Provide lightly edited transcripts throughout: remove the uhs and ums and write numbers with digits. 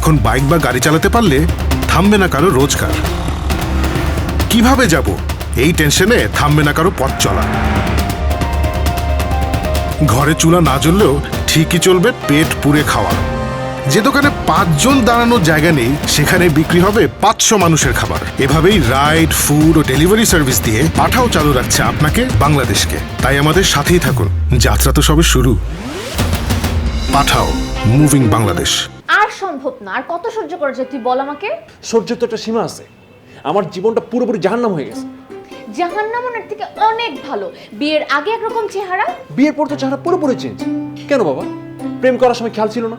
এখন বাইক বা গাড়ি চালাতে পারলে থামবে না কারো রোজগার। কিভাবে যাব এই টেনশনে থামবে না কারো পথ চলা। ঘরে চুলা না জ্বললেও ঠিকই চলবে পেট পুড়ে খাওয়া। যে দোকানে 5 জন দাঁড়ানোর জায়গা নেই সেখানে বিক্রি হবে 500 মানুষের খাবার। এভাবেই রাইড, ফুড ও ডেলিভারি সার্ভিস দিয়ে পাঠাও চালু রাখছে আপনাকে বাংলাদেশকে। তাই আমাদের সাথেই থাকুন, যাত্রা তো সবে শুরু। পাঠাও, মুভিং বাংলাদেশ। আর সম্ভব না, আর কত সহ্য করা যায় তুই বল আমাকে। সহ্য তো একটা সীমা আছে। আমার জীবনটা পুরোপুরি জাহান্নাম হয়ে গেছে। জাহান্নামের থেকে অনেক ভালো। বিয়ের আগে একরকম চেহারা, বিয়ের পর তো চেহারা পুরোপুরি চেঞ্জ। কেন বাবা, প্রেম করার সময় খেয়াল ছিল না?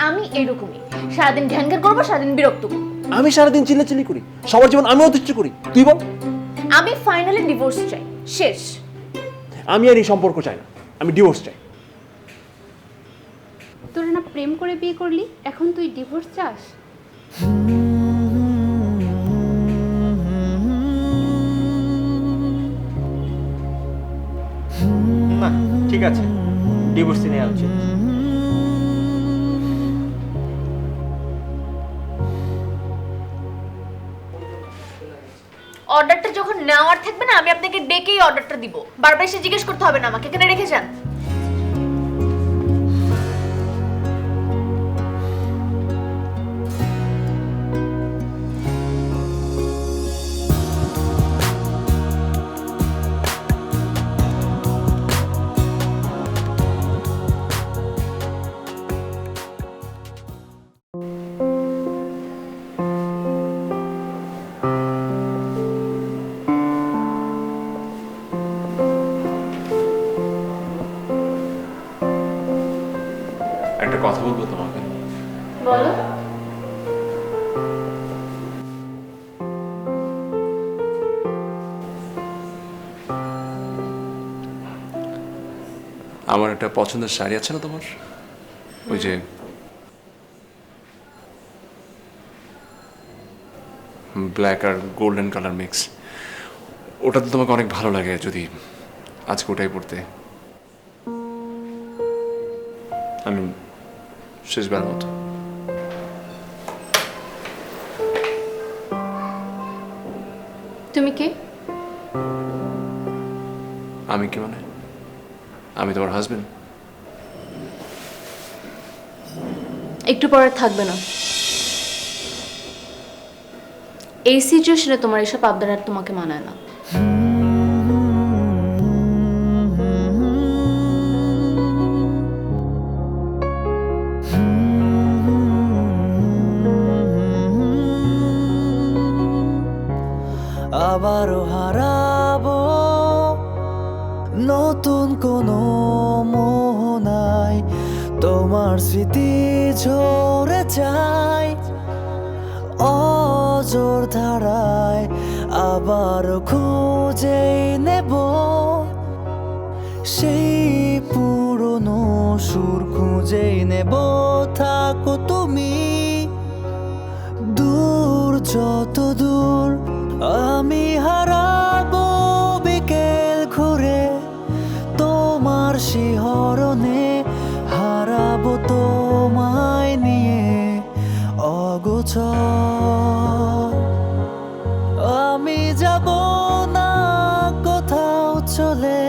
আমি এরকমই, সারাদিন ঘ্যান ঘ্যান করবো, সারাদিন বিরক্ত করবো। আমি সারাদিন চিল্লাচিল্লি করি, সবার জীবন আমি অতিষ্ঠ করি। তুই বল। আমি ফাইনালি ডিভোর্স চাই, শেষ। আমি আর এই সম্পর্ক চাই না, আমি ডিভোর্স চাই। তোরা না প্রেম করে বিয়ে করলি, এখন তুই ডিভোর্স চাস? না ঠিক আছে, ডিভোর্স নেওয়া উচিত। অর্ডারটা যখন নেওয়ার থাকবে না, আমি আপনাকে ডেকেই অর্ডারটা দিব। বারবার এসে জিজ্ঞেস করতে হবে না আমাকে, এখানে রেখে যান। একটা কথা বলবো তোমাকে। বলো। আমার একটা পছন্দের শাড়ি আছে না তোমার, ওই যে ব্ল্যাক আর গোল্ডেন কালার মিক্স, ওটা তো তোমাকে অনেক ভালো লাগে। যদি আজকে ওটাই পড়তে, আমি শেষবার মতো। তুমি কে? আমি কি মানে? আমি তোমার হাজবেন্ড। একটু পরে থাকবে না। এই সিচুয়েশনে তোমার এসব আবদার আর তোমাকে মানায় না। আবারও হারাবো নতুন কোনো মোহনায়, তোমার স্মৃতি ঝরে যায় অজর ধারায়। আবার খুঁজে নেব সেই পুরনো সুর, খুঁজে নেব। থাকো তুমি দূর, যত দূর আমি হারাবো বিকেল ঘুরে তোমার শিহরণে, হারাবো তোমায় নিয়ে অগোচর। আমি যাব না কোথাও চলে,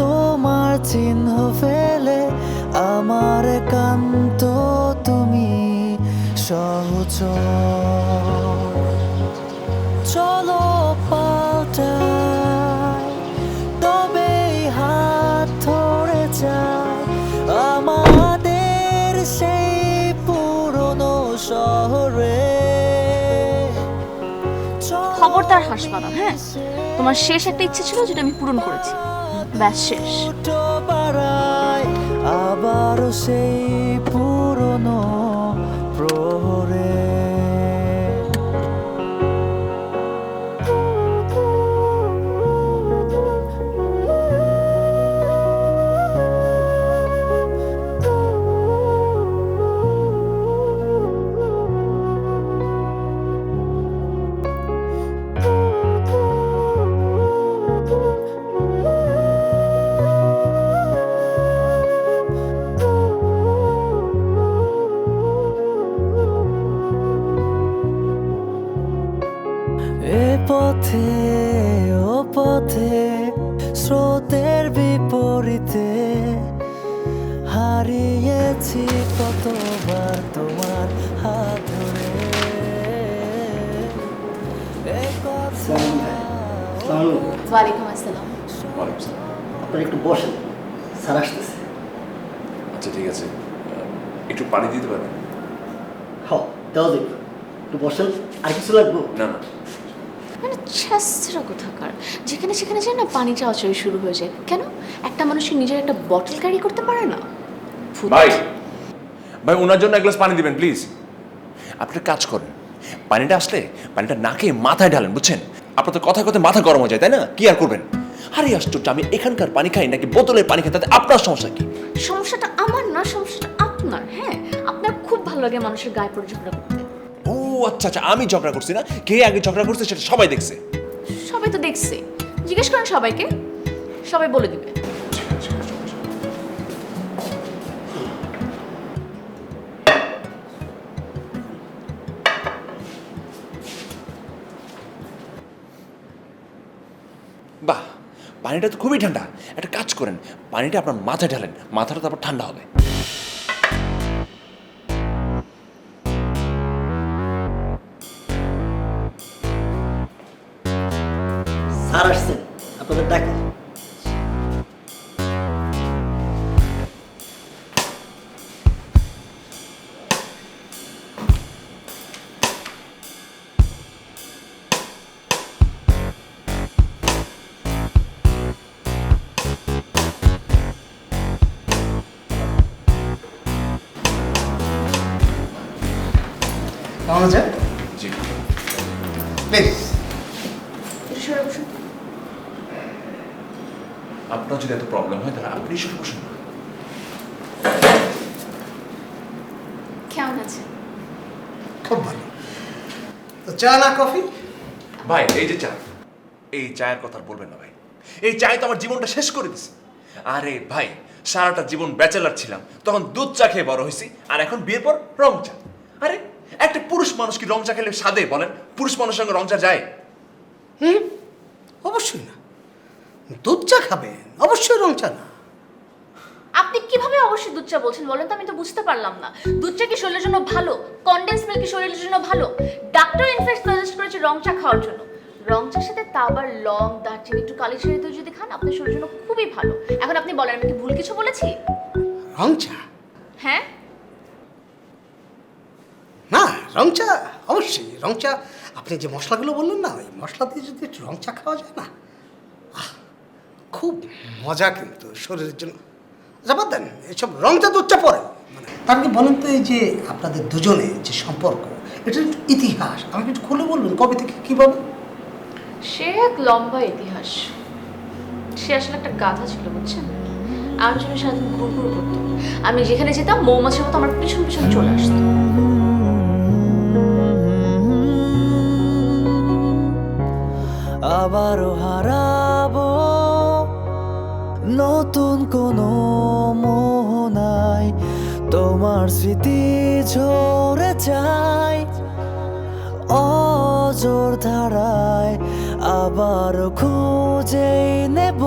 তোমার চিহ্ন ফেলে আমার একান্ত তুমি সহচর। চলো পাল্টাই, তবেই হাত ধরে যায় আমাদের সেই পুরনো শহরে। খবরদার হাসবা না, হ্যাঁ? তোমার শেষ একটা ইচ্ছে ছিল যেটা আমি পূরণ করেছি, ব্যাস শেষ। আবারও সেই পুরনো প্রহরে। পথে ও পথে স্রোতের বিপরীতে হারিয়েছি কতবার তোমার হাত ধরে এ কথা ওয়ালাইকুম আসসালাম। আপনারা একটু বসেন, স্যার আসতেছে। আচ্ছা ঠিক আছে, একটু পানি দিতে পারবেন? দেওয়া যাবে, একটু বসেন। আর কিছু লাগবে? না না, মানে ছাত্রা কোথাকার, যেখানে সেখানে যায় না পানি চাওয়া শুরু হয়ে যায়। কেন একটা মানুষ কি নিজের একটা বটল ক্যারি করতে পারে না? ভূত। ভাই ভাই ওনার জন্য এক গ্লাস পানি দিবেন প্লিজ। আপনি একটা কাজ করেন, পানিটা আসলে পানিটা নাকে মাথায় ঢালেন, বুঝছেন? আপনার তো কথা কথা মাথা গরম হয়ে যায়, তাই না? কি আর করবেন? আরে আশ্চর্য, আমি এখানকার পানি খাই নাকি বোতলের পানি খাই, তাতে আপনার সমস্যা কি? সমস্যাটা আমার না, সমস্যাটা আপনার। হ্যাঁ, আপনার খুব ভালো লাগে মানুষের গায়ে পড়ে ঝগড়া করতে। ও আচ্ছা আচ্ছা, আমি ঝগড়া করছি না, কে আগে ঝগড়া করছে সেটা সবাই দেখছে। সবাই তো দেখছে, জিজ্ঞেস করেন সবাইকে, সবাই বলে দিবে। বাহ, পানিটা তো খুবই ঠান্ডা। একটা কাজ করেন, পানিটা আপনার মাথায় ঢালেন, মাথাটা তারপর ঠান্ডা হবে। স্যার আসছেন, আপনাদের ডাকে। কেমন আছে? জি প্লিজ। একটু সরে বসুন। আপনার যদি এত প্রবলেম হয় তাহলে আপনি শুরু বসুন না। কেমন আছে? খুব ভালো। তো চা না কফি? ভাই এই যে চা, এই চায়ের কথা আর বলবেন না ভাই। এই চায় তো আমার জীবনটা শেষ করে দিছে। আরে ভাই, সারাটা জীবন ব্যাচেলার ছিলাম, তখন দুধ চা খেয়ে বড় হয়েছি, আর এখন বিয়ের পর রং চা। আরে একটা পুরুষ মানুষ কি রং চা খেলে স্বাদে বলেন? পুরুষ মানুষের সঙ্গে রং চা যায়? অবশ্যই না। দুধ চা খাবেন, অবশ্যই রং চা না। আপনি কিভাবে অবশ্যই দুধ চা বলছেন বলেন তো? আমি তো বুঝতে পারলাম না। দুধ চা কি শরীরের জন্য ভালো? কনডেন্স মিল্ক কি শরীরের জন্য ভালো? ডাক্তার ইনফ্যাক্ট সাজেস্ট করেছে রং চা খাওয়ার জন্য। রং চার সাথে তা আবার লং, দারচিনি, একটু কালি ছেড়ে দিয়ে যদি খান আপনার শরীরের জন্য খুবই ভালো। এখন আপনি বলেন আমি কি ভুল কিছু বলেছি? রং চা? হ্যাঁ, না, রং চা অবশ্যই। রং চা, আপনি যে মশলাগুলো বললেন না, ওই মশলা দিয়ে যদি একটু রং চা খাওয়া যায় না, খুব মজা কিন্তু শরীরের জন্য। আচ্ছা বাদ দেন এসব রং চা দুধ চা পরে। মানে আপনি বলেন তো, এই যে আপনাদের দুজনে যে সম্পর্ক, এটার একটু ইতিহাস আমাকে একটু খুলে বলবেন, কবে থেকে কীভাবে? সে এক লম্বা ইতিহাস। সে আসলে একটা গাধা ছিল, বুঝছেন? আমার জন্য সারাদিন ঘুরঘুর করতো। আমি যেখানে যেতাম মৌমাছির মতো আমার পিছন পিছন চলে আসতো। আবারও হারাবো নতুন কোনো মোহনায়, তোমার স্মৃতি ঝরে যায় অজর ধারায়। আবার খুঁজে নেব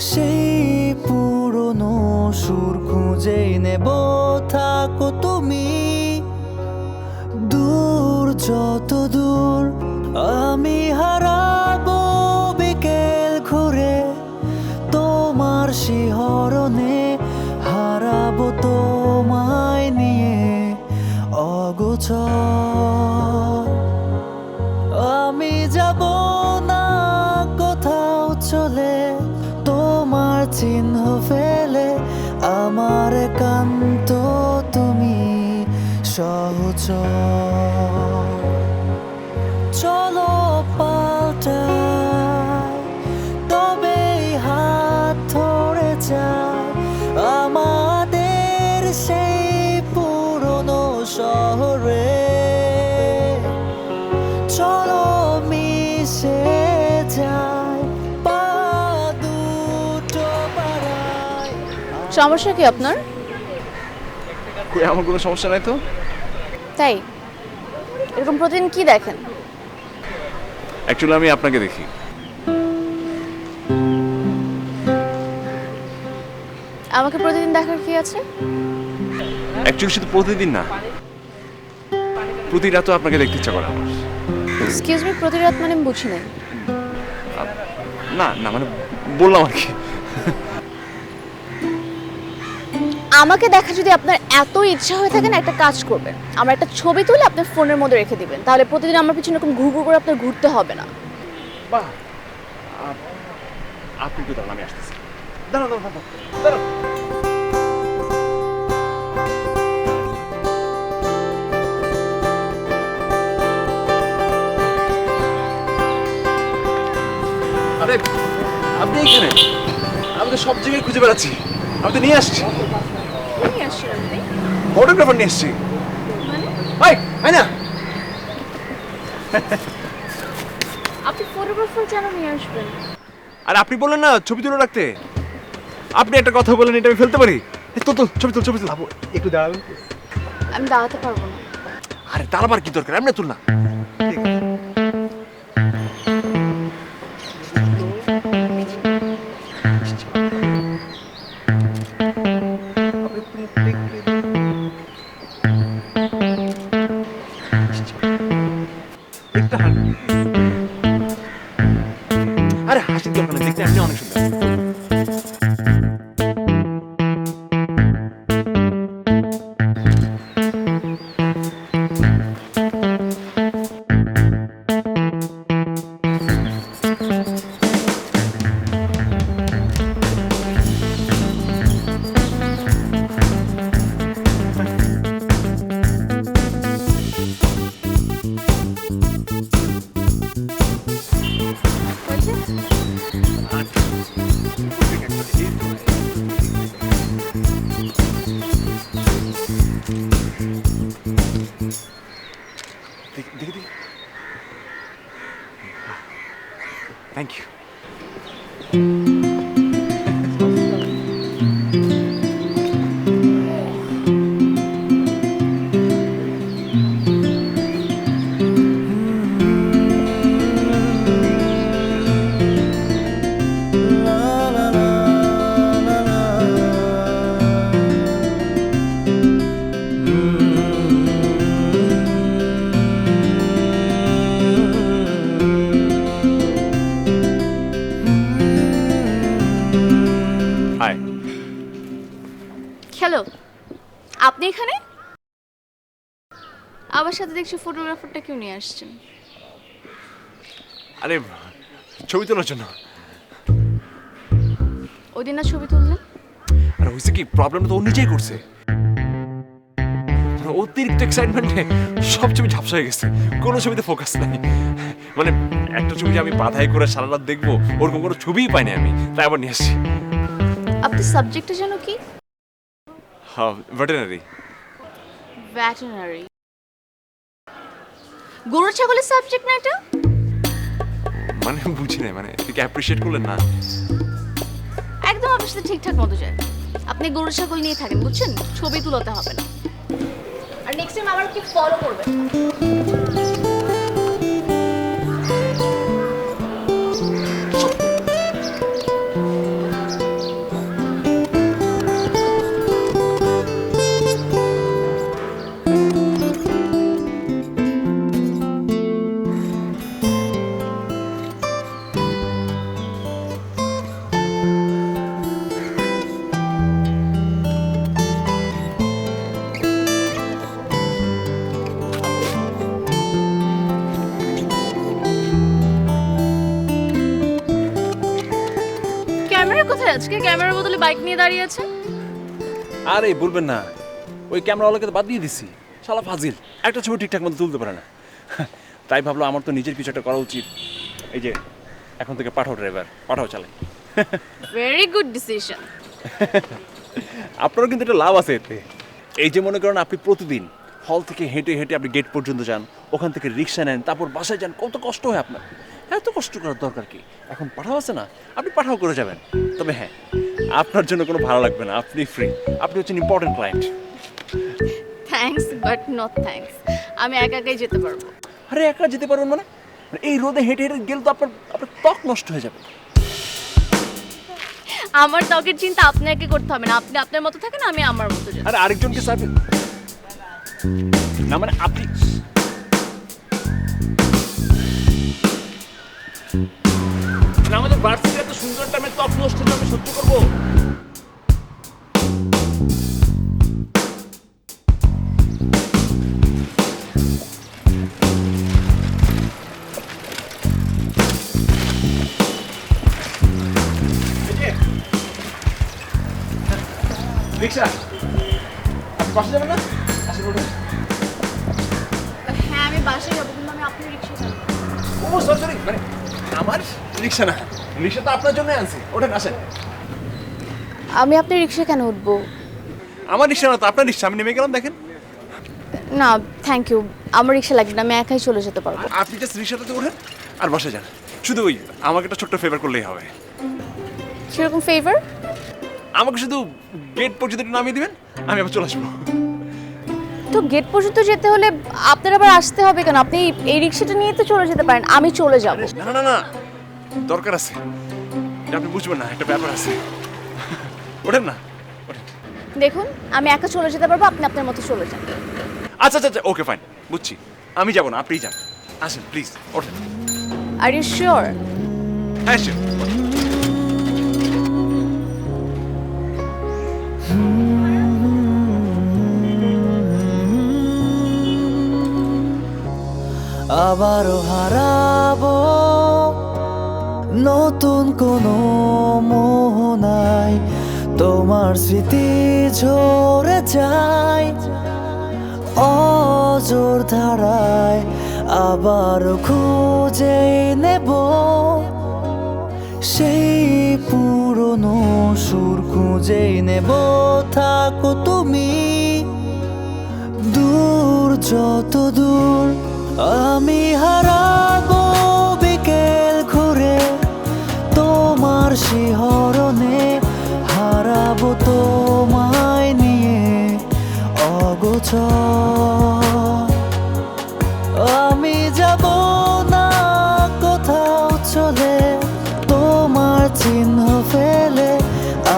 সেই পুরনো সুর, খুঁজে নেব থাকো তুমি দূর, যত দূর আমি হারাবো বিকেল ঘুরে তোমার শিহরণে, হারাবো তোমায় নিয়ে অগোচর। আমি যাব না কোথাও চলে, তোমার চিহ্ন ফেলে আমার একান্ত তুমি সহচর। চলো পাল্টাই, তবে হাত ধরে যায় আমাদের সেই পুরনো শহরে। চলো মিশে যায় পা দুটো বাড়ায়। সমস্যা কি আপনার? আমার কোনো সমস্যা নাই তো। তাই এরকম প্রতিদিন কি দেখেন? অ্যাকচুয়ালি আমি আপনাকে দেখি। আমাকে প্রতিদিন দেখার কি আছে? অ্যাকচুয়ালি শুধু প্রতিদিন না, প্রতি রাতও আপনাকে দেখতে ইচ্ছা করে আমার। এক্সকিউজ মি, প্রতি রাত মানে আমি বুঝি নাই। না না মানে বললাম আর কি। আমাকে দেখা যদি আপনার এত ইচ্ছা হয়ে থাকে না, একটা কাজ করবেন, আমার একটা ছবি তুলে আপনার ফোনের মধ্যে রেখে দিবেন, তাহলে প্রতিদিন আমার পিছনে এরকম ঘুর ঘুর করে আপনার ঘুরতে হবে না। বাহ, আপনি তো দাঁড়ান, আমি আসতেছি। দাঁড়ান দাঁড়ান দাঁড়ান। আরে আপনি এখানে? আমি তো সব জায়গায় খুঁজে বেড়াচ্ছি, আমি তো নিয়ে আসছি, ফটোগ্রাফার নিয়ে আসছি। না আপনি ফটোগ্রাফার কেন নিয়ে আসবেন? আর আপনি বললেন না ছবি তুলে রাখতে, আপনি একটা কথা বলেন এটা আমি ফেলতে পারি? তো ছবি তুল, ছবি তুল। একটু দাঁড়াবেন। আমি দাঁড়াতে পারবো না। আরে দাঁড়াবার কি দরকার, এমনি তুল না। আরে হাসির দরকার নেই, দেখতে এমনি অনেক সুন্দর। দেখি থ্যাংক ইউ। হাই। হ্যালো, আপনি এখানে? আমার সাথে দেখছি ফটোগ্রাফারটা কেউ নিয়ে আসছেন। আরে ছবি তোলার জন্য। ওই দিন না ছবি তুললেন? আর হয়েছে কি, প্রবলেমটা তো ও নিজেই করছে। অতিরিক্ত এক্সাইটমেন্টে সব ছবি ঝাপসা হয়ে গেছে, কোনো ছবিতে ফোকাস নাই। মানে একটা ছবি যে আমি বাধাই করে সারা রাত দেখবো ওরকম কোনো ছবিই পাইনি আমি, তাই আবার নিয়ে আসছি। আপনি সাবজেক্টটা যেন কি? হ্যাঁ, ভেটেরিনারি। ভেটেরিনারি? গরু ছাগলের সাবজেক্ট না এটা? মানে বুঝি নাই, মানে এটাকে অ্যাপ্রিশিয়েট করলেন না? একদম আপনার সাথে ঠিকঠাক মতো যায়। আপনি গরু ছাগল নিয়ে থাকেন, বুঝছেন? ছবি তুলতে হবে না। আর নেক্সট টাইম আমার কি ফলো করবেন। ক্যামেরা কোথায়? আজকে ক্যামেরার বদলে বাইক নিয়ে দাঁড়িয়ে আছে। আরে বলবেন না, ওই ক্যামেরাওয়ালাকে তো বাদ দিয়ে দিছি, শালা ফাজিল, একটা ছবি ঠিকঠাক মতো তুলতে পারে না। তাই ভাবলো আমার তো নিজের কিছু একটা করা উচিত। এই যে এখন থেকে পাঠাও ড্রাইভার, পাঠাও চালাই। Very good decision. আপনারও কিন্তু একটা লাভ আছে এতে। এই যে মনে করেন আপনি প্রতিদিন হল থেকে হেঁটে হেঁটে আপনি গেট পর্যন্ত যান, ওখান থেকে রিক্সা নেন, তারপর বাসায় যান, কত কষ্ট হয় আপনার। এত কষ্ট করার দরকার কি? এখন পাঠাও আছে না, আপনি পাঠাও করে যাবেন। তবে হ্যাঁ, আপনার জন্য কোনো ভাড়া লাগবে না, আপনি ফ্রি, আপনি হচ্ছেন important client. Thanks but no thanks, আমি একা একাই যেতে পারবো। আরে একা যেতে পারবেন মানে? এই রোদে হেঁটে হেঁটে গেলে তো আপনার আপনার ত্বক নষ্ট হয়ে যাবে। আমার ত্বকের চিন্তা আপনাকে করতে হবে না, আপনি আপনার মতো থাকেন, আমি আমার মতো যাই। আর আরেকজনকে সার্ভিস না, মানে আপনি না, আমাদের ভার্সিটির এত সুন্দর একটা মেয়ে ত্বক নষ্ট হলে আমি সহ্য করবো? রিক্সা, আপনি বাসে যাবেন না? আসেন বলুন। হ্যাঁ আমি বাসায় যাবো, কিন্তু আমি আপনার রিক্সায় যাবো। ও সরি সরি, মানে আমার রিক্সা না, রিক্সা তো আপনার জন্য আনছি, ওঠেন আসেন। আমি আপনার রিক্সায় কেন উঠবো? আমার রিক্সা না তো আপনার রিক্সা, আমি নেমে গেলাম দেখেন। না থ্যাংক ইউ, আমার রিক্সা লাগবে না, আমি একাই চলে যেতে পারবো। আপনি জাস্ট রিক্সাটাতে ওঠেন আর বসে যান। শুধু ওই আমাকে একটা ছোট্ট ফেভার করলেই হবে। সেরকম ফেভার? আমাকে শুধু গেট পর্যন্ত একটু নামিয়ে দিবেন, আমি আবার চলে আসবো। তো গেট পর্যন্ত যেতে হলে আপনার আবার আসতে হবে কেন? আপনি এই রিক্সাটা নিয়ে তো চলে যেতে পারেন, আমি চলে যাব। না না না না, দরকার আছে, এটা আপনি বুঝবেন না, একটা ব্যাপার আছে। ওঠেন না, ওঠেন। দেখুন আমি একা চলে যেতে পারবো, আপনি আপনার মতো চলে যান। আচ্ছা আচ্ছা আচ্ছা, ওকে ফাইন, বুঝছি। আমি যাবো না, আপনিই যান। আসেন প্লিজ, ওঠেন। Are you sure? হ্যাঁ sure, ওঠেন। আবারও হারাবো নতুন কোনো মোহনায়, তোমার স্মৃতি ঝরে যায় অজর ধারায়। আবার খুঁজে নেব সেই পুরনো সুর, খুঁজে নেব থাকো তুমি দূর, যত দূর আমি হারাবো বিকেল ঘুরে তোমার শিহরণে, হারাবো তোমায় নিয়ে অগোচর। আমি যাব না কোথাও চলে, তোমার চিহ্ন ফেলে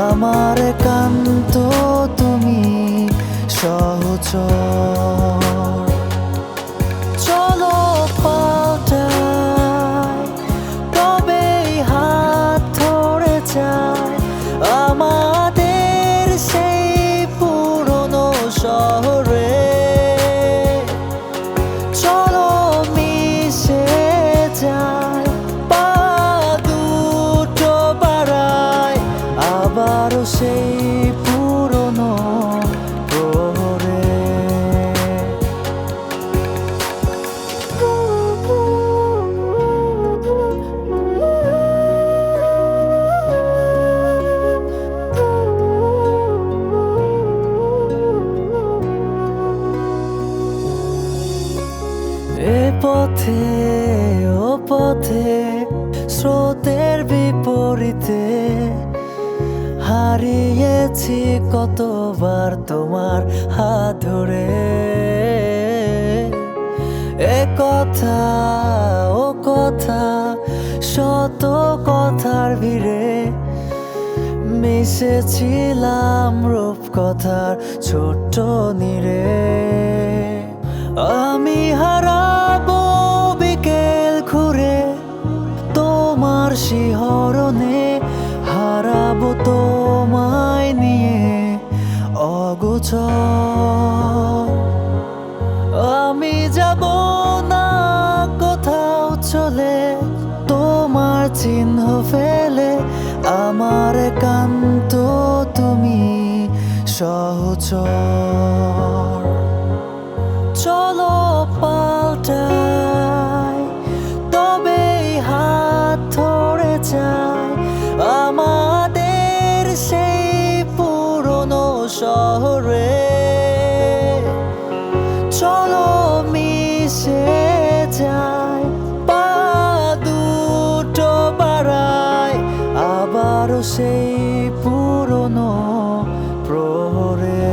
আমার একান্ত তুমি সহচর। চলো পাল্টাই, তবেই হাত ধরে যায় আমাদের সেই পুরনো শহরে। চলো মিশে যায়, পা দুটো বাড়ায় আবারও সেই পুরনো প্রহরে। এ পথে ও পথে স্রোতের বিপরীতে হারিয়েছি কতবার তোমার হাত ধরে। এ কথা ও কথা শত কথার ভিড়ে মিশেছিলাম রূপ কথার ছোট্ট নীড়ে। আমি হারাবো বিকেল ঘুরে তোমার শিহরণে, হারাবো তোমায় নিয়ে অগোচর। আমি যাব না কোথাও চলে, তোমার চিহ্ন ফেলে আমার একান্ত তুমি সহচর। চলো পাল্টাই, তবেই হাত ধরে যায় আমাদের সেই পুরনো শহরে। চলো মিশে যায়, পা দুটো বাড়ায় আবারও সেই পুরনো প্রহরে।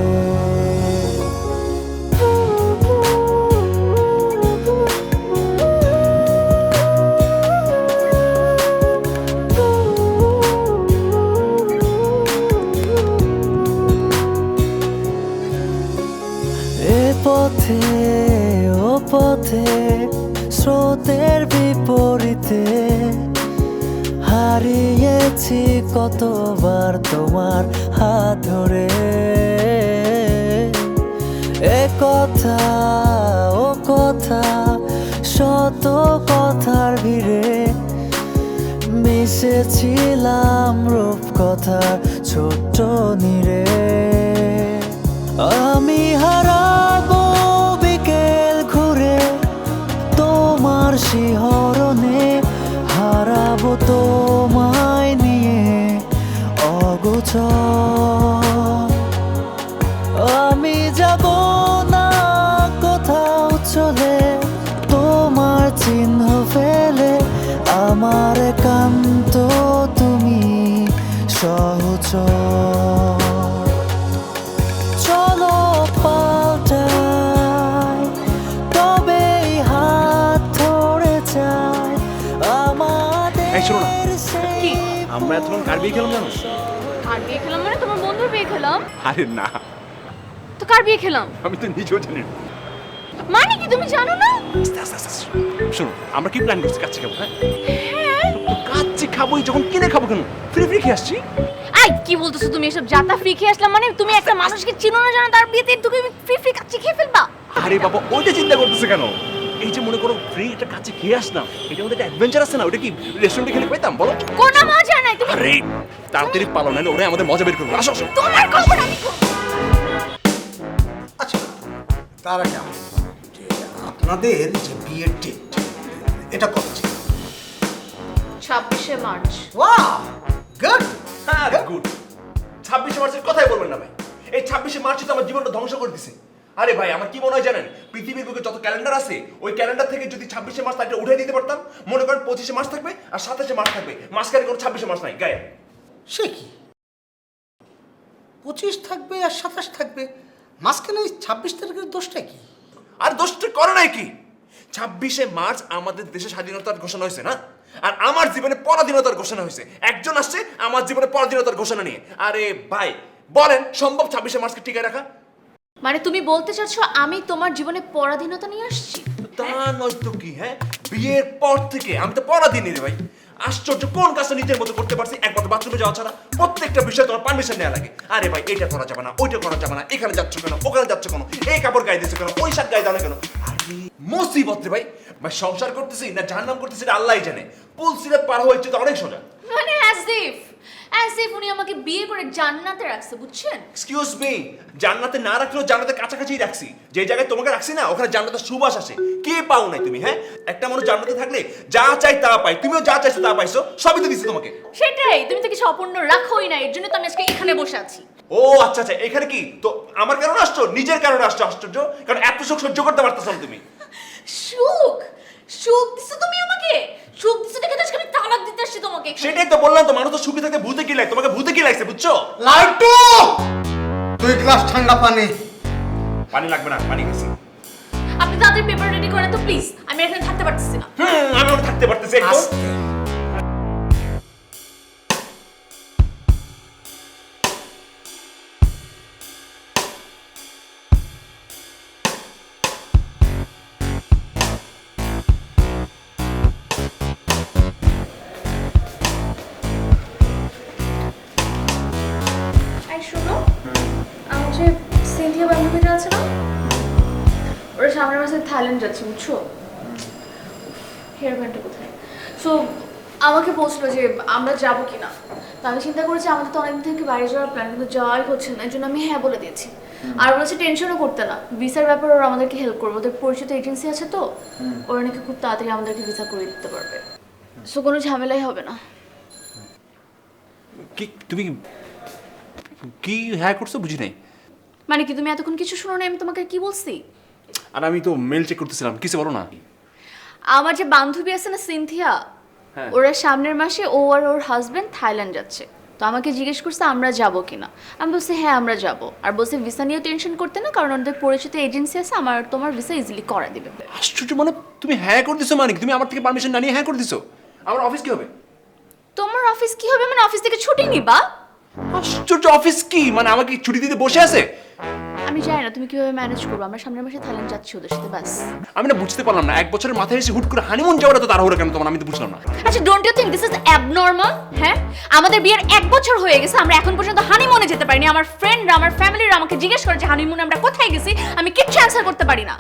হারিয়েছি কতবার তোমার হাত ধরে, এ কথা ও কথা শত কথার ভিড়ে মিশেছিলাম রূপকথার ছোট্ট নীড়ে। আমি হারাবো বিকেল ঘুরে তোমার শিহরণে, হারাবো তোমায় নিয়ে অগোচর। আমি যাব না কোথাও চলে তোমার চিহ্ন ফেলে, আমার একান্ত তুমি সহচর। চলো পাল্টাই তবেই হাত ধরে যায় এই শোনো না। আমাদের কি? আমরা এতক্ষণ কার বিয়ে খেলাম জানো? কার বিয়ে খেলাম মানে তোমার বন্ধুর বিয়ে খেলাম। আরে না, তো কার বিয়ে খেলাম আমি তো নিজেও জানি না। মানে কি তুমি জানো না? শোনো, আমরা কি প্ল্যান করছি কাচ্চি খাবো? হ্যাঁ কাচ্চি খাবোই, যখন কিনে খাবো কেন, ফ্রি ফ্রি খেয়ে আসছি। আই কি বলতেছো তুমি এসব? যাতা ফ্রি খেয়ে আসলাম মানে তুমি একটা মানুষকে চিনো না জানো, তার বিয়েতে তুমি ফ্রি ফ্রি কাচ্চি খেয়ে ফেলবা? আরে বাবা, ওইটা চিন্তা করতেছে কেন? এই যে মনে করো ফ্রি একটা কাচ্চি খেয়ে আসলাম, এটা মধ্যে একটা অ্যাডভেঞ্চার আছে না? ওটা কি রেস্টুরেন্টে খেলে পেতাম বলো? কোনো মজা নাই। তুমি আরে তাড়াতাড়ি পালো, নাহলে ওরা আমাদের মজা বের করবে। আসো আসো। তোমার খবর আমি আচ্ছা, তার আগে আমি যে আপনাদের যে বিয়ের ডেট এটা কত ছিল? 26শে মার্চ। Wow, good. হ্যাঁ গুড। 26শে মার্চের কথাই বলবেন না ভাই। এই 26শে মার্চই তো আমার জীবনটা ধ্বংস করে দিছে। আরে ভাই, আমার কি মনে হয় জানেন? পৃথিবীর বুকে যত ক্যালেন্ডার আছে, ওই ক্যালেন্ডার থেকে যদি 26শে মার্চ তারিখটা উঠে দিতে পারতাম, মনে করেন 25শে মার্চ থাকবে আর 27শে মার্চ থাকবে, মাঝখানে কোনো 26শে মার্চ নাই গায়ে। সে কি 25 থাকবে আর 27 থাকবে, মাঝখানে 26 তারিখের দোষটা কি? আর দোষটা করে নাই কি? 26শে মার্চ আমাদের দেশে স্বাধীনতার ঘোষণা হয়েছে না? আর আমার জীবনে পরাধীনতার ঘোষণা হয়েছে। একজন আসছে আমার জীবনে পরাধীনতার ঘোষণা নিয়ে। আরে ভাই বলেন, সম্ভব 26শে মার্চকে টিকায় রাখা? মানে তুমি বলতে চাচ্ছ আমি তোমার জীবনে পরাধীনতা নিয়ে আসছি? তা নয় তো কি? হ্যাঁ, বিয়ের পর থেকে আমি তো পরাধীনই রে ভাই। আশ্চর্য, কোন কাজটা নিজের মতো করতে পারছি একমাত্র বাথরুমে যাওয়া ছাড়া। প্রত্যেকটা বিষয়ে তোমার পারমিশন নেওয়া লাগে। আরে ভাই, এটা করা যাবে না, ওইটা করা যাবে না, এখানে যাচ্ছ কেন, ওখানে যাচ্ছ কেন, এই কাপড় গায়ে দিচ্ছ কেন, ওই শাক গায়ে দাও না কেন। আরে মুসিবত রে ভাই। ভাই সংসার করতেছি না জাহান্নাম করতেছি এটা আল্লাহই জানে। পুল সিরাত পার হয়েছে তো অনেক সোজা। মানে অ্যাজ ইফ উনি আমাকে বিয়ে করে জান্নাতে রাখছে, বুঝছেন? এক্সকিউজ মি, জান্নাতে না রাখলেও জান্নাতের কাছাকাছি রাখছি। যে জায়গায় তোমাকে রাখছি না, ওখানে জান্নাতের সুবাস আসে। কে পাও নাই তুমি? হ্যাঁ, একটা মানুষ জান্নাতে থাকলে যা চাই তা পাই। তুমিও যা চাইছো তা পাইছো, সবই তো দিছি তোমাকে। সেটাই, তুমি তো কিছু অপূর্ণ রাখোই না, এর জন্য তো আমি আজকে এখানে বসে আছি। ও আচ্ছা আচ্ছা, এখানে কি তো আমার কারণে আসছো? নিজের কারণে আসছো? আশ্চর্য, কারণ এত সুখ সহ্য করতে পারতেছ না তুমি। সুখ সুখ দিছো তুমি আমাকে? সুখ দিছো দেখে তো আজকে আমি তালাক দিতে আসছি তোমাকে এখানে। সেটাই তো বললাম তো, মানুষ তো সুখী থাকতে ভূতে কি লাগে, তোমাকে ভূতে কি লাগছে বুঝছো? লাইটু, 2 গ্লাস ঠান্ডা পানি। পানি লাগবে না, পানি গেছি। আপনি তাদের পেপার রেডি করেন তো প্লিজ, আমি এখানে থাকতে পারতেছি না। আমি ওটা থাকতে পারতেছি একদম। আস্তে। এই শোনো, আমার যে সিনথিয়া বান্ধবীরা আছে না, ওরা সামনের মাসে থাইল্যান্ড যাচ্ছে, বুঝছো? হেয়ার ব্যান্ডটা কোথায়? সো আমাকে বলছিল যে আমরা যাবো কিনা। তো আমি চিন্তা করেছি আমাদের তো অনেকদিন থেকে বাইরে যাওয়ার প্ল্যান, কিন্তু যাওয়াই হচ্ছে না। এর জন্য আমি হ্যাঁ বলে দিয়েছি। আর বলেছে টেনশনও করতে না, ভিসার ব্যাপারে ওরা আমাদেরকে হেল্প করবে। ওদের পরিচিত এজেন্সি আছে তো, ওরা নাকি খুব তাড়াতাড়ি আমাদেরকে ভিসা করে দিতে পারবে। সো কোনো ঝামেলাই হবে না। কি তুমি কি হ্যাঁ করছো বুঝি নাই। মানে কি তুমি এতক্ষণ কিছু শুনো না? আমি তোমাকে কি বলছি? আর আমি তো মেল চেক করতেছিলাম, কিছু বলো না। আমার যে বান্ধবী আছে না সিনথিয়া, হ্যাঁ। ওরা সামনের মাসে ও আর ওর হাজবেন্ড থাইল্যান্ড যাচ্ছে। তো আমাকে জিজ্ঞেস করছে আমরা যাব কিনা। আমি বলছি হ্যাঁ আমরা যাব। আর বলছে ভিসা নিয়ে টেনশন করতে না, কারণ ওদের পরিচিত এজেন্সি আছে, আমার তোমার ভিসা ইজিলি করে দিবে। আশ্চর্য, মানে তুমি হ্যাঁ করে দিছো? মানে কি তুমি আমার থেকে পারমিশন না নিয়ে হ্যাঁ করে দিছো? আমার অফিস কি হবে? তোমার অফিস কি হবে মানে? অফিস থেকে ছুটি নিবা? আশ্চর্য, অফিস কি মানে আমাকে ছুটি দিতে বসে আছে? আমি আমি জানি না তুমি কিভাবে ম্যানেজ করবে, আমরা সামনের মাসে থাইল্যান্ড যাচ্ছি ওদের সাথে, বাস। আমি না বুঝতে পারলাম না, 1 বছরের মাথায় এসে হুট করে হানিমুন যাওয়াটা তো তাড়াহুড়ো কেন তোমার, আমি তো বুঝলাম না। আচ্ছা, don't you think this is abnormal? হ্যাঁ, আমাদের বিয়ের 1 বছর হয়ে গেছে, আমরা এখন পর্যন্ত হানিমুনে যেতে পারিনি। আমার ফ্রেন্ডরা, আমার ফ্যামিলিরা আমাকে জিজ্ঞেস করে যে হানিমুনে আমরা কোথায় গেছি, আমি কিচ্ছু অ্যান্সার করতে পারি না।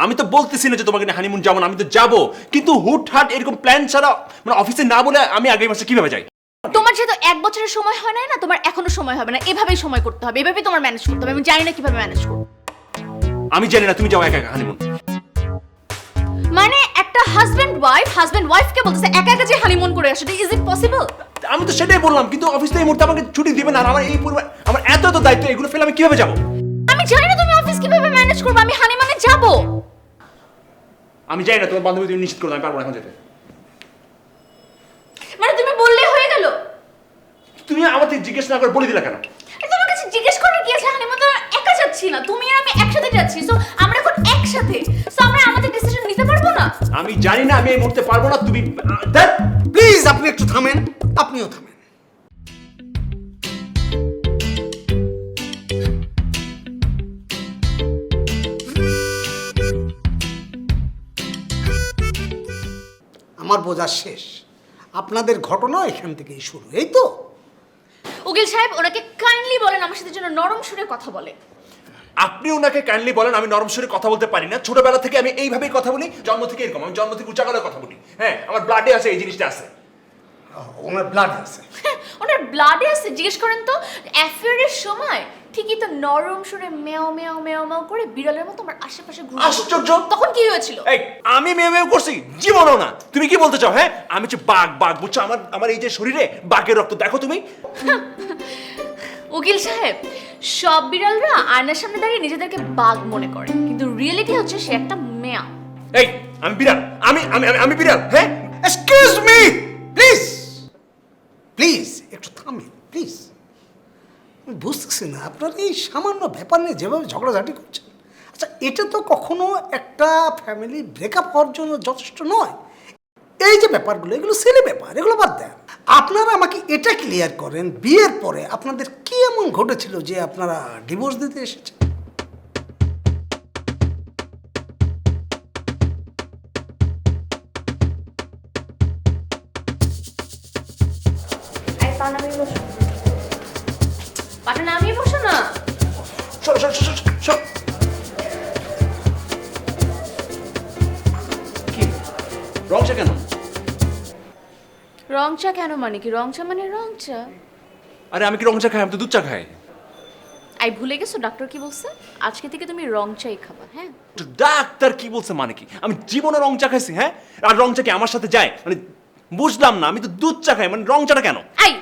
আমি তো বলতেছি না যে তোমাকে নিয়ে হানিমুন যাবো না, আমি তো যাবো, কিন্তু হুটহাট এরকম প্ল্যান ছাড়া মানে অফিসে না বলে আমি আগামী মাসে কিভাবে যাই? তোমার যেহেতু 1 বছরের সময় হয় না, তোমার এখনো সময় হবে না, এভাবেই সময় করতে হবে, এভাবেই তোমার ম্যানেজ করতে হবে। আমি জানি না কিভাবে ম্যানেজ করব। আমি জানি না, তুমি যাও একা একা হানিমুন। মানে একটা হাজবেন্ড ওয়াইফকে বলতেছে একা একা যে হানিমুন করে আসে, ইজ ইট পসিবল? আমি তো সেটাই বললাম, কিন্তু অফিস থেকে এই মুহূর্তে আমাকে ছুটি দিবে না, আর আমার এই পরিবার, আমার এত এত দায়িত্ব, এগুলো ফেলে আমি কিভাবে যাবো? আমি জানি না তুমি অফিস কিভাবে ম্যানেজ করবে, আমি হানিমুনে যাব। আমি জানি না, তোমার বান্ধবী তুমি নিশ্চিত করো, আমি পারবো না এখন যেতে। মানে তুমি বললেই হয়ে গেল? তুমি আমার থেকে জিজ্ঞেস না করে বলে দিলা কেন? তোমার কাছে জিজ্ঞেস করার কি আছে? হানিমুন তো একা যাচ্ছি না, তুমি আর আমি একসাথে যাচ্ছি, সো আমরা এখন একসাথে, সো আমরা আমাদের ডিসিশন নিতে পারবো না? আমি জানি না, আমি এই মুহূর্তে পারবো না, তুমি প্লিজ আপনি একটু থামেন, আপনিও থামেন। আমার বোঝা শেষ, আপনাদের ঘটনা এখান থেকেই শুরু, এই তো? উকিল সাহেব, ওনাকে কাইন্ডলি বলেন আমার সাথে যেন নরম সুরে কথা বলে। আপনি ওনাকে কাইন্ডলি বলেন আমি নরম সুরে কথা বলতে পারি না, ছোটবেলা থেকে আমি এইভাবেই কথা বলি, জন্ম থেকে এরকম, আমি জন্ম থেকে উচ্চা গলায় কথা বলি। হ্যাঁ, আমার ব্লাডে আছে, এই জিনিসটা আছে। ওনার ব্লাড আছে? ওনার ব্লাডে আছে? জিজ্ঞেস করেন তো, অ্যাফেয়ারের সময় ঠিকই তো নরম সুরে মেও মেও মেও মেও করে বিড়ালের মতো আমার আশেপাশে ঘুরে। আশ্চর্য! তখন কি হয়েছিল? এই আমি মেয়ে মেয়ে করছি? জীবনও না। তুমি কি বলতে চাও? হ্যাঁ, আমি হচ্ছে বাঘ, বাঘ বুঝছো? আমার এই যে শরীরে বাঘের রক্ত, দেখো তুমি। উকিল সাহেব, সব বিড়ালরা আয়নার সামনে দাঁড়িয়ে নিজেদেরকে বাঘ মনে করে, কিন্তু রিয়েলিটি হচ্ছে সে একটা মেয়া। এই আমি বিড়াল, আমি আমি আমি বিড়াল? হ্যাঁ, এক্সকিউজ মি, প্লিজ প্লিজ একটু থামেন প্লিজ। আমি বুঝতেছি না আপনার এই সামান্য ব্যাপার নিয়ে যেভাবে ঝগড়াঝাটি করছেন। আচ্ছা, এটা তো কখনো একটা ফ্যামিলি ব্রেকআপ হওয়ার জন্য যথেষ্ট নয়। এই যে ব্যাপারগুলো, এগুলো ছেলে ব্যাপার, এগুলো বাদ দেন। আপনারা আমাকে এটা ক্লিয়ার করেন, বিয়ের পরে আপনাদের কি এমন ঘটেছিল যে আপনারা ডিভোর্স দিতে এসেছেন? পাটা নামিয়ে বসো না। সরো সরো সরো সরো। কি রং চা কেন? রং চা কেন মানে কি? রং চা মানে রং চা। আরে আমি কি রং চা খাই? আমি তো দুধ চা খাই। আই ভুলে গেছো ডাক্তার কি বলছে? আজকে থেকে তুমি রং চাই খাবা। হ্যাঁ, ডাক্তার কি বলছে মানে কি? আমি জীবনে রং চা খাইছি? হ্যাঁ, আর রং চা কি আমার সাথে যায়? মানে বুঝলাম না, আমি তো দুধ চা খাই, মানে রং চাটা কেন? আই,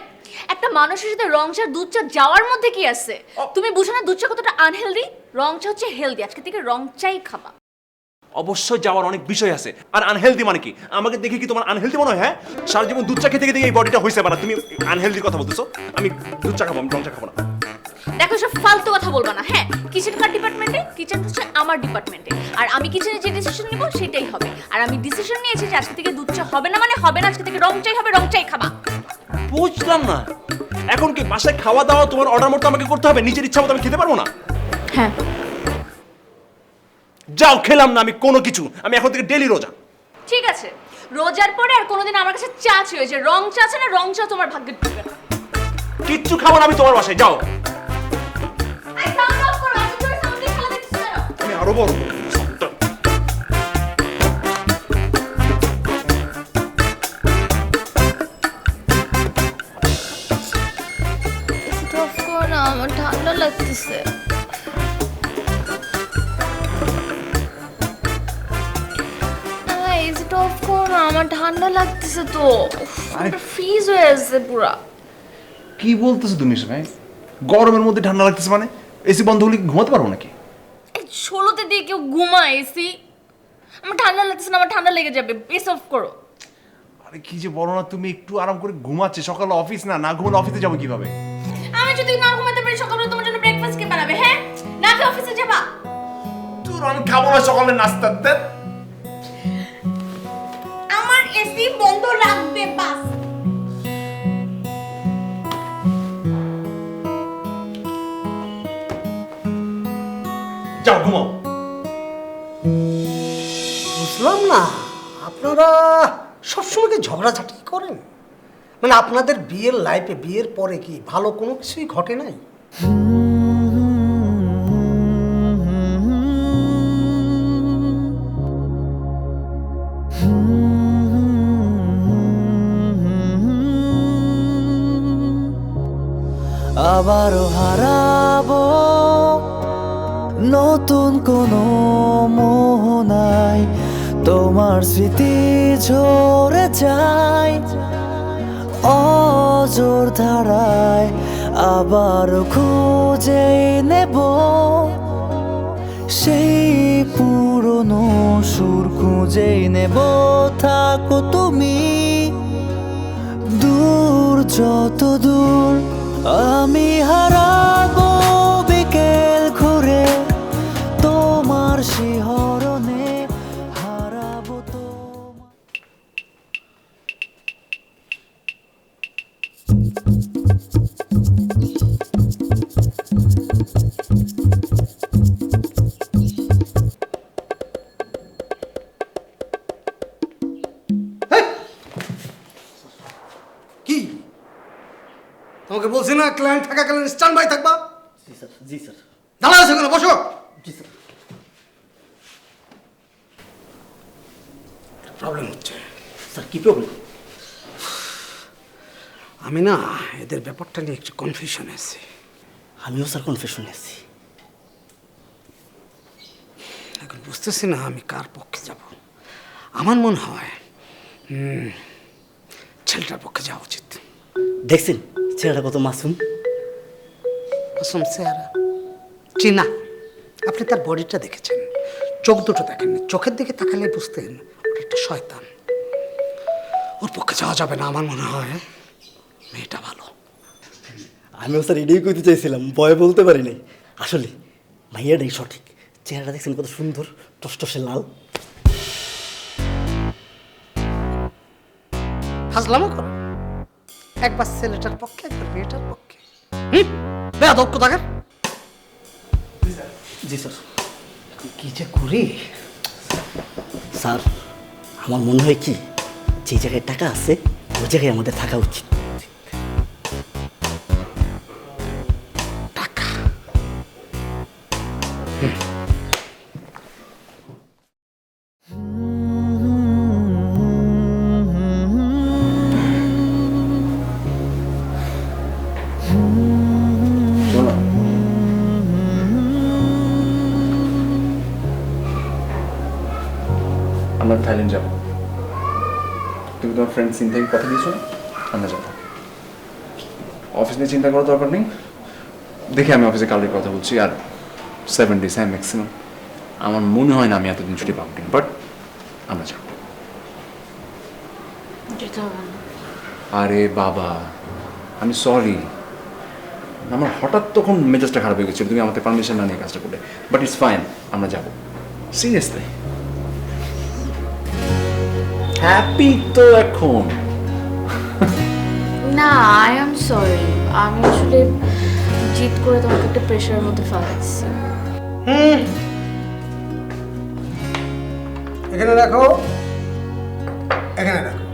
একটা মানুষের সাথে রং চা দুধ চা যাওয়ার মধ্যে কি আছে? তুমি বুঝো না দুধ চা কতটা আনহেলদি? রং চা হচ্ছে হেলদি। আজকে থেকে রং চাই খাবা। অবশ্যই যাওয়ার অনেক বিষয় আছে। আর আনহেলদি মানে কি? আমাকে দেখে কি তোমার আনহেলদি মনে হয়? হ্যাঁ, সারা জীবন দুধ চা খেতে খেতে এই বডিটা হয়েছে, না তুমি আনহেলদির কথা বলতেছো? আমি দুধ চা খাবো, আমি রং চা খাবো না। দেখো, সব ফালতু কথা বলবা না। হ্যাঁ, কিচেন কার ডিপার্টমেন্টে, কিচেন হচ্ছে আমার ডিপার্টমেন্টে, আর আমি কিচেনে যে ডিসিশন নিব সেটাই হবে। আর আমি ডিসিশন নিয়েছি যে আজকে থেকে দুধ চা হবে না, মানে হবে না। আজকে থেকে রং চাই হবে, রং চাই খাবা। বুঝলাম না, এখন কি বাসায় খাওয়া দাওয়া তোমার অর্ডার মতো আমাকে করতে হবে? নিজের ইচ্ছা মতো আমি খেতে পারবো না? হ্যাঁ, যাও, খেলাম না আমি কোনো কিছু। আমি এখন থেকে ডেলি রোজা। ঠিক আছে, রোজার পরে আর কোনোদিন আমার কাছে চা চেয়ে যে রং চা আছে না, রং চা তোমার ভাগ্যে ঢুকবে না। কিচ্ছু খাবো না আমি তোমার বাসায়, যাও। আই, সাউন্ড অফ করো। এত জোরে সাউন্ড দিয়ে খেলা দেখছিস কেন? আমি আরো বড়। অফ করো না, আমার ঠান্ডা লাগতেছে। এসিটা অফ করো না, আমার ঠান্ডা লাগতেছে তো। ফ্রিজ হয়ে আছে পুরা। কি বলতেছো তুমি ভাই? গরমের মধ্যে ঠান্ডা লাগতেছে মানে? এসি বন্ধ হলে কি ঘুমাতে পারবো নাকি? এই ষোলোতে দিয়ে কেউ ঘুমায় এসি? আমার ঠান্ডা লাগতেছে না, আমার ঠান্ডা লেগে যাবে। এসি অফ করো। আরে কি যে বলো না তুমি, একটু আরাম করে ঘুমাচ্ছে, সকালে অফিস না, না ঘুমালে অফিসে যাবো কিভাবে? আমি যদি না ঘুমাতে পারি সকালে তোমার জন্য ব্রেকফাস্ট কে বানাবে? হ্যাঁ, না খেয়ে অফিসে যাবা? তোর আমি খাবো না সকালে নাস্তা। আমার এসি বন্ধ রাখবে বাস। যাও ঘুমাও। বুঝলাম না, আপনারা সবসময় কি ঝগড়াঝাটি করেন? মানে আপনাদের বিয়ের লাইফে, বিয়ের পরে কি ভালো কোনো কিছুই ঘটে নাই? আবারও হারাবো নতুন কোনো মোহনায়, তোমার স্মৃতি ঝরে যায় অজর ধারায়। আবার খুঁজে নেব সেই পুরনো সুর, খুঁজে নেব থাকো তুমি দূর, যত দূর আমি হারাবো বিকেল ঘুরে তোমার শিহরণে, হারাবো তোমার। কি তোমাকে বলছি না ক্লায়েন্ট থাকাকালীন স্ট্যান্ড বাই থাকবা? জি স্যার, জি স্যার, দাঁড়াও সেখানে, বসো। জি স্যার। প্রবলেম হচ্ছে। স্যার কি প্রবলেম? আমি না এদের ব্যাপারটা নিয়ে একটু কনফিউশন আছি। আমিও স্যার কনফিউশনে আছি। এখন বুঝতেছি না আমি কার পক্ষে যাব। আমার মনে হয় ছেলেটার পক্ষে যাওয়া উচিত। দেখছেন ছেলেটা কত মাসুম? আসুন চেহারা চিনা, আপনি তার বডিটা দেখেছেন, চোখ দুটো দেখেননি, চোখের দিকে তাকালে বুঝতেন ওটা একটা শয়তান। ওর পক্ষে যাওয়া যাবে না, আমার মনে হয় মেয়েটা ভালো। আমিও স্যার এটাই কইতে চাইছিলাম, ভয় বলতে পারি নাই। আসলে মাইয়াটাই সঠিক। চেহারাটা দেখছেন কত সুন্দর, টসটসে লাল। হাসলামও করো, একবার ছেলেটার পক্ষে একবার মেয়েটার পক্ষে। বেয়াদব কোথাকার। জি স্যার। কি যে করি। স্যার আমার মনে হয় কি, যে জায়গায় টাকা আছে ওই জায়গায় আমাদের থাকা উচিত। টাকা আমরা থাইল্যান্ড যাবো। তুমি তোমার ফ্রেন্ড সিনথিয়াকে কথা দিয়েছো না? আমরা যাবো। অফিস নিয়ে চিন্তা করার দরকার নেই। দেখি আমি অফিসে কালকে কথা বলছি। আর 7 days হ্যাঁ ম্যাক্সিমাম। আমার মনে হয় না আমি এতদিন ছুটি পাবো কিনা, বাট আমরা যাবো। যেতে হবে না। আরে বাবা, আমি সরি। আমার হঠাৎ তখন মেজাজটা খারাপ হয়ে গেছিল তুমি আমাদের পারমিশন না নিয়ে কাজটা করলে, বাট ইটস ফাইন, আমরা যাবো। সিরিয়াসলি হ্যাপি তো এখন? না, আই এম সরি। আমি আসলে জিদ করে তোমাকে একটা প্রেশারের মধ্যে ফেলাচ্ছি। এখানে রাখো, এখানে রাখো।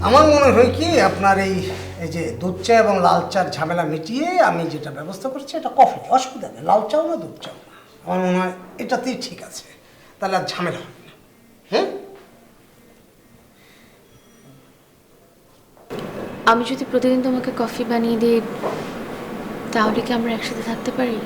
আমার মনে হয় কি আপনার এই যে দুধ চা এবং লাল চার ঝামেলা মিটিয়ে আমি যেটা ব্যবস্থা করছি এটা কফি, অসুবিধা নেই। লাল চাও না দুধ চাও না, আমার মনে হয় এটাতেই ঠিক আছে, তাহলে আর ঝামেলা হবে না। আমি যদি প্রতিদিন তোমাকে কফি বানিয়ে দিই তাহলে কি আমরা একসাথে থাকতে পারি?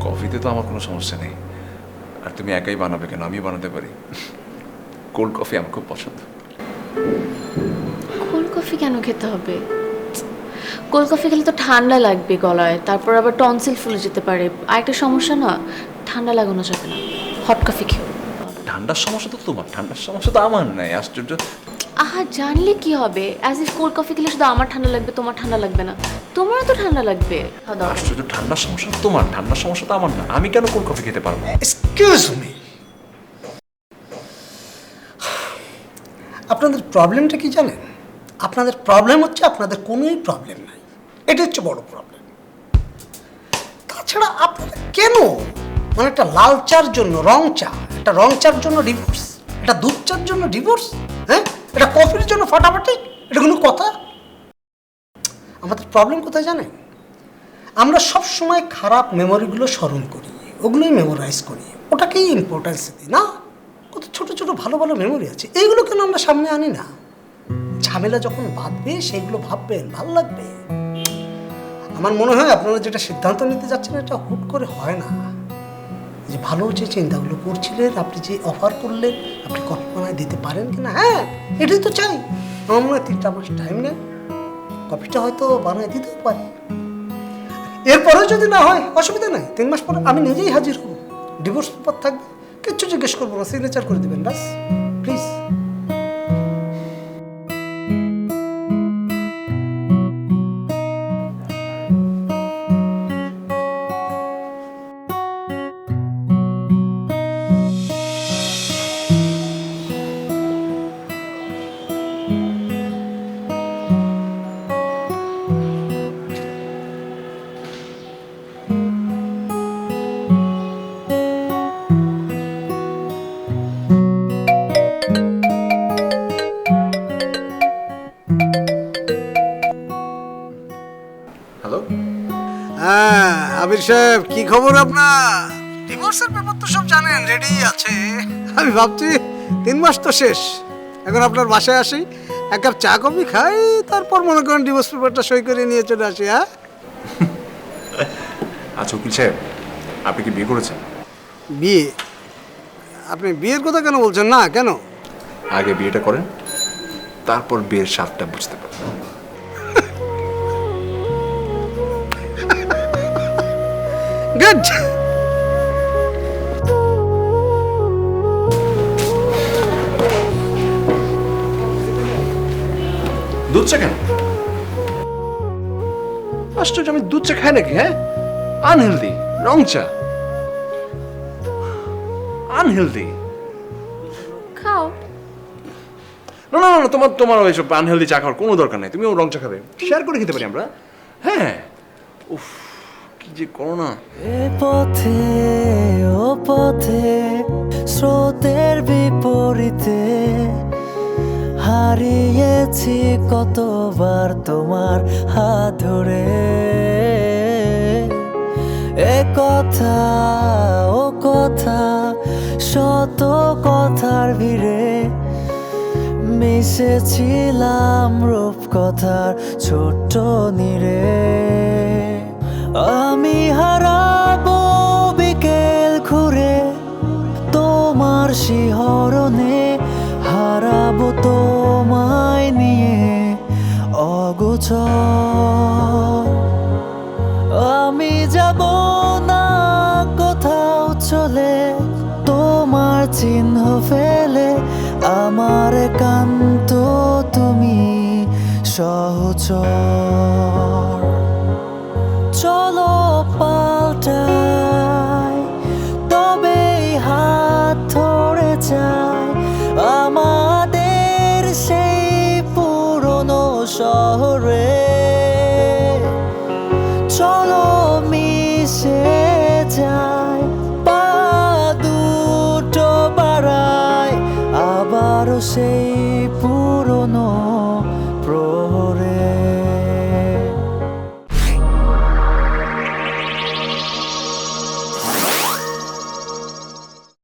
কফিতে তো আমার কোনো সমস্যা নেই। আর তুমি একাই বানাবে কেন? আমি বানাতে পারি। কোল্ড কফি আমার খুব পছন্দ। কোল্ড কফি কেন খেতে হবে? কোল্ড কফি খেলে তো ঠান্ডা লাগবে গলায়, তারপর আবার টনসিল ফুলে যেতে পারে। আর একটা সমস্যা না, ঠান্ডা লাগানো যাবে না। হট কফি খেও। ঠান্ডার সমস্যা তো তোমার, ঠান্ডার সমস্যা তো আমার নাই। আশ্চর্য। আহা, জানলে কি হবে? অ্যাজ ইফ কোল্ড কফি খেলে শুধু আমার ঠান্ডা লাগবে, তোমার ঠান্ডা লাগবে না। তোমারও তো ঠান্ডা লাগবে খাওয়া দাওয়া আশ্চর্য, ঠান্ডার সমস্যা তোমার, ঠান্ডার সমস্যা তো আমার না। আমি কেন কোল্ড কফি খেতে পারবো? এক্সকিউজ মি, আপনাদের প্রবলেমটা কি জানেন? আপনাদের প্রবলেম হচ্ছে আপনাদের কোনোই প্রবলেম নাই, এটা হচ্ছে বড় প্রবলেম। তাছাড়া আপনারা কেন মানে একটা লাল চার জন্য রং চা, একটা রং চার জন্য ডিভোর্স, একটা দুধ চার জন্য ডিভোর্স, হ্যাঁ, এটা কফির জন্য ফাটাফাটি, এটা কোনো কথা? আমাদের প্রবলেম কোথায় জানেন? আমরা সব সময় খারাপ মেমোরিগুলো স্মরণ করি, ওগুলোই মেমোরাইজ করি, ওটাকেই ইম্পর্টেন্স দিই না। কত ছোট ছোট ভালো ভালো মেমোরি আছে, এইগুলো কেন আমরা সামনে আনি না? ঝামেলা যখন বাঁধবে সেইগুলো ভাববেন, ভালো লাগবে। আমার মনে হয় আপনারা যেটা সিদ্ধান্ত নিতে যাচ্ছেন এটা হুট করে হয় না। যে ভালো যে চিন্তাগুলো করছিলেন, আপনি যে অফার করলেন, আপনি কফি বানায় দিতে পারেন কিনা, হ্যাঁ এটাই তো চাই। আমার মনে হয় 3টা মাস টাইম নেন, কফিটা হয়তো বানায় দিতেও পারি। এরপরেও যদি না হয় অসুবিধা নাই, 3 মাস পরে আমি নিজেই হাজির হব, ডিভোর্স পেপার থাকবে, কিচ্ছু জিজ্ঞেস করবো না, সিগনেচার করে দেবেন বাস, প্লিজ। হ্যালো, হ্যাঁ আবির সাহেব, কি খবর আপনার? ডিভোর্সের ব্যাপার তো সব জানেন, রেডি আছে। আমি ভাবছি 3 মাস তো শেষ, এখন আপনার বাসায় আসি, 1 কাপ চা কফি খাই, তারপর মনে করেন ডিভোর্স পেপারটা সই করে নিয়ে চলে আসি। হ্যাঁ আচ্ছা উকিল সাহেব, আপনি কি বিয়ে করেছেন? বিয়ে? আপনি বিয়ের কথা কেন বলছেন? না কেন? আগে বিয়েটা করেন, তারপর বিয়ের স্বাদটা বুঝতে পারবেন। গুড। দুধ চা কেন? আশ্চর্য, আমি দুধ চা খাই নাকি? হ্যাঁ, আনহেলদি, রং চা আনহেলদি। খাও। না না না, তোমার তোমার ওইসব আনহেলদি চা খাওয়ার কোনো দরকার নেই, তুমিও রং চা খাবে, শেয়ার করে খেতে পারি আমরা। হ্যাঁ, উফ কি যে করো না। এ পথে ও পথে স্রোতের বিপরীতে হারিয়েছি কতবার তোমার হাত ধরে। এ কথা ও কথা শত কথার ভিড়ে মিশেছিলাম রূপকথার ছোট্ট নীড়ে। আমি হারাবো বিকেল ঘুরে তোমার শিহরণে, হারাবো তোমায় নিয়ে অগোচর। আমি যাব না কোথাও চলে, তোমার চিহ্ন ফেলে, আমার একান্ত তুমি সহচর। চলো পাল্টাই, তবে হাত ধরে যাই আমাদের সেই পুরনো শহরে। চলো মিশে যাই, পা দুটো বাড়াই, আবারও সেই পুরনো